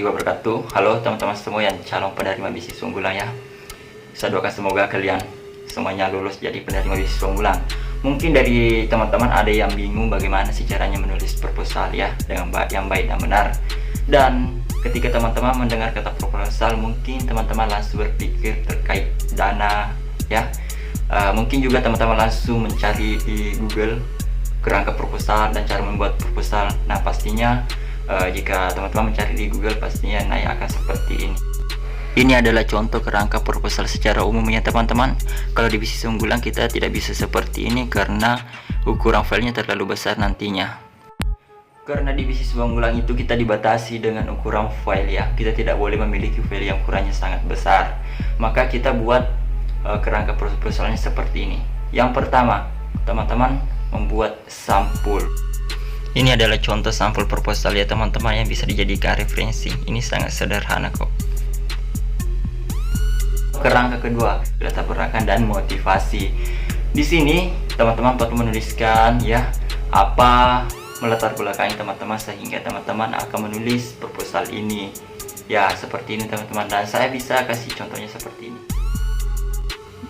wabarakatuh. Halo teman-teman semua yang calon penerima beasiswa unggulan ya. Saya doakan semoga kalian semuanya lulus jadi penerima beasiswa unggulan. Mungkin dari teman-teman ada yang bingung bagaimana sih caranya menulis proposal ya dengan yang baik dan benar. Dan ketika teman-teman mendengar kata proposal, mungkin teman-teman langsung berpikir terkait dana ya. Mungkin juga teman-teman langsung mencari di Google kerangka proposal dan cara membuat proposal. Nah pastinya jika teman-teman mencari di Google pastinya naik akan seperti ini. Ini adalah contoh kerangka proposal secara umum ya teman-teman. Kalau di beasiswa unggulan kita tidak bisa seperti ini karena ukuran filenya terlalu besar nantinya. Karena di beasiswa unggulan itu kita dibatasi dengan ukuran file ya. Kita tidak boleh memiliki file yang ukurannya sangat besar. Maka kita buat kerangka proposalnya seperti ini. Yang pertama, teman-teman membuat sampul. Ini adalah contoh sampul proposal ya teman-teman yang bisa dijadikan referensi. Ini sangat sederhana kok. Kerangka kedua, latar belakang dan motivasi. Di sini teman-teman perlu menuliskan ya apa melatar belakangi teman-teman sehingga teman-teman akan menulis proposal ini. Ya seperti ini teman-teman, dan saya bisa kasih contohnya seperti ini.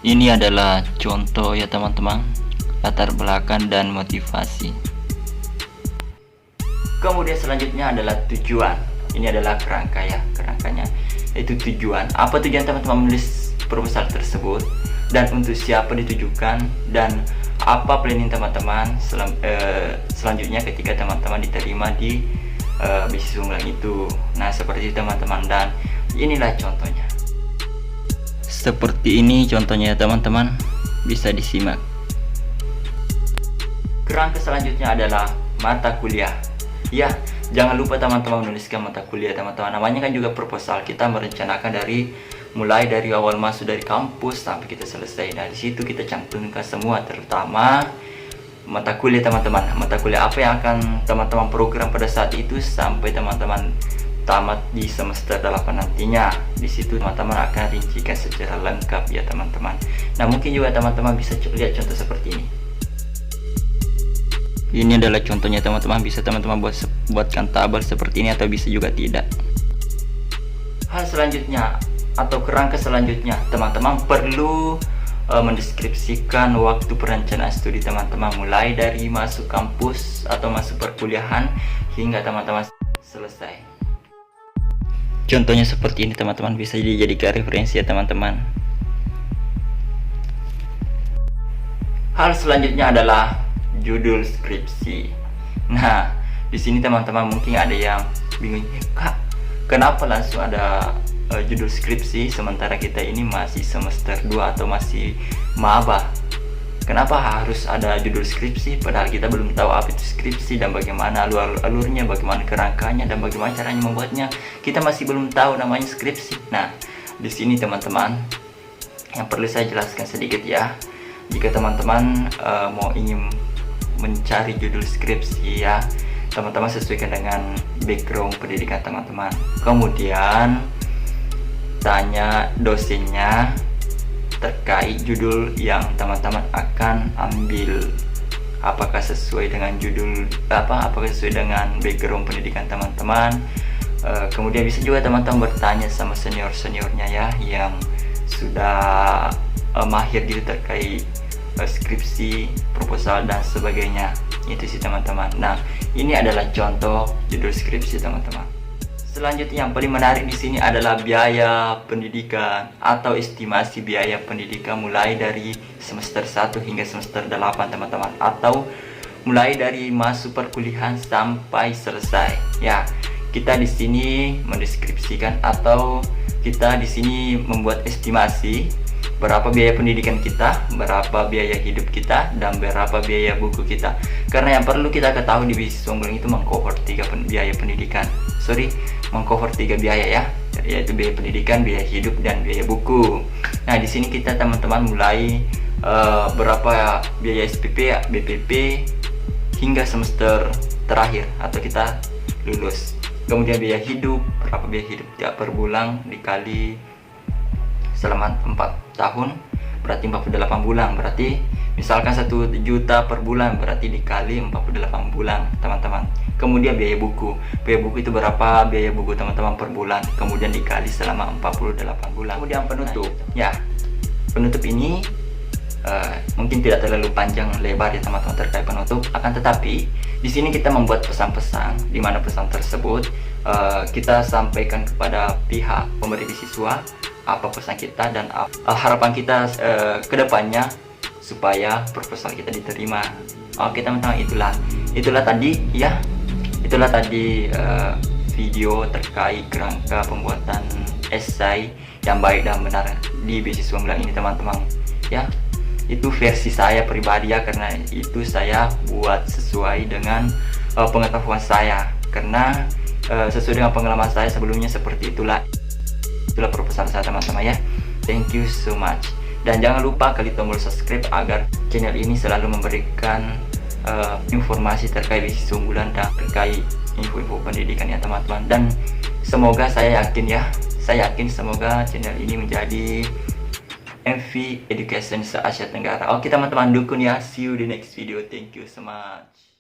Ini adalah contoh ya teman-teman, latar belakang dan motivasi. Kemudian selanjutnya adalah tujuan. Ini adalah kerangka ya, kerangkanya itu tujuan. Apa tujuan teman-teman menulis proposal tersebut dan untuk siapa ditujukan dan apa planning teman-teman selanjutnya ketika teman-teman diterima di beasiswa unggulan itu. Nah seperti itu teman-teman, dan inilah contohnya. Seperti ini contohnya teman-teman, bisa disimak. Kerangka selanjutnya adalah mata kuliah. Ya, jangan lupa teman-teman menuliskan mata kuliah teman-teman. Namanya kan juga proposal. Kita merencanakan mulai dari awal masuk dari kampus sampai kita selesai. Nah, di situ kita cantumkan semua, terutama mata kuliah teman-teman. Mata kuliah apa yang akan teman-teman program pada saat itu sampai teman-teman tamat di semester 8 nantinya. Di situ teman-teman akan rincikan secara lengkap ya teman-teman. Nah, mungkin juga teman-teman bisa lihat contoh seperti ini. Ini adalah contohnya teman-teman, bisa teman-teman buatkan tabel seperti ini atau bisa juga tidak. Hal selanjutnya atau kerangka selanjutnya, teman-teman perlu mendeskripsikan waktu perencanaan studi teman-teman mulai dari masuk kampus atau masuk perkuliahan hingga teman-teman selesai. Contohnya seperti ini teman-teman, bisa dijadikan referensi ya teman-teman. Hal selanjutnya adalah judul skripsi. Nah, di sini teman-teman mungkin ada yang bingung, Kak, kenapa langsung ada judul skripsi sementara kita ini masih semester 2 atau masih maba? Kenapa harus ada judul skripsi padahal kita belum tahu apa itu skripsi dan bagaimana alurnya, bagaimana kerangkanya dan bagaimana caranya membuatnya. Kita masih belum tahu namanya skripsi. Nah, di sini teman-teman yang perlu saya jelaskan sedikit ya. Jika teman-teman mau ingin mencari judul skripsi ya, teman-teman sesuaikan dengan background pendidikan teman-teman. Kemudian tanya dosennya terkait judul yang teman-teman akan ambil, apakah sesuai dengan judul apakah sesuai dengan background pendidikan teman-teman. Kemudian bisa juga teman-teman bertanya sama senior-seniornya ya yang sudah mahir gitu terkait skripsi, proposal dan sebagainya. Itu sih teman-teman. Nah, ini adalah contoh judul skripsi teman-teman. Selanjutnya yang paling menarik di sini adalah biaya pendidikan atau estimasi biaya pendidikan mulai dari semester 1 hingga semester 8 teman-teman, atau mulai dari masuk perkuliahan sampai selesai. Ya, kita di sini mendeskripsikan atau kita di sini membuat estimasi berapa biaya pendidikan kita, berapa biaya hidup kita, dan berapa biaya buku kita. Karena yang perlu kita ketahui di beasiswa unggulan itu mengcover 3 biaya pendidikan. Mengcover 3 biaya ya, yaitu biaya pendidikan, biaya hidup, dan biaya buku. Nah, di sini kita teman-teman mulai berapa biaya SPP, BPP hingga semester terakhir atau kita lulus. Kemudian biaya hidup, berapa biaya hidup tiap per bulan dikali selama 4 tahun berarti 48 bulan, berarti Misalkan 1 juta per bulan, berarti dikali 48 bulan teman-teman. Kemudian biaya buku itu berapa biaya buku teman-teman per bulan, kemudian dikali selama 48 bulan. Kemudian penutup, ya penutup ini mungkin tidak terlalu panjang lebar ya teman-teman terkait penutup, akan tetapi di sini kita membuat pesan-pesan, di mana pesan tersebut kita sampaikan kepada pihak pemberi beasiswa apa pesan kita dan harapan kita ke depannya supaya proposal kita diterima. Oke teman-teman, itulah tadi ya, itulah tadi video terkait kerangka pembuatan esai yang baik dan benar di beasiswa unggulan ini teman-teman ya. Itu versi saya pribadi ya, karena itu saya buat sesuai dengan pengetahuan saya, karena sesuai dengan pengalaman saya sebelumnya seperti itulah proposal saya teman-teman ya. Thank you so much, dan jangan lupa klik tombol subscribe agar channel ini selalu memberikan informasi terkait beasiswa unggulan dan terkait info-info pendidikan ya teman-teman. Dan semoga saya yakin semoga channel ini menjadi MV Education se Asia Tenggara. Oke teman-teman, dukun ya. See you di next video. Thank you so much.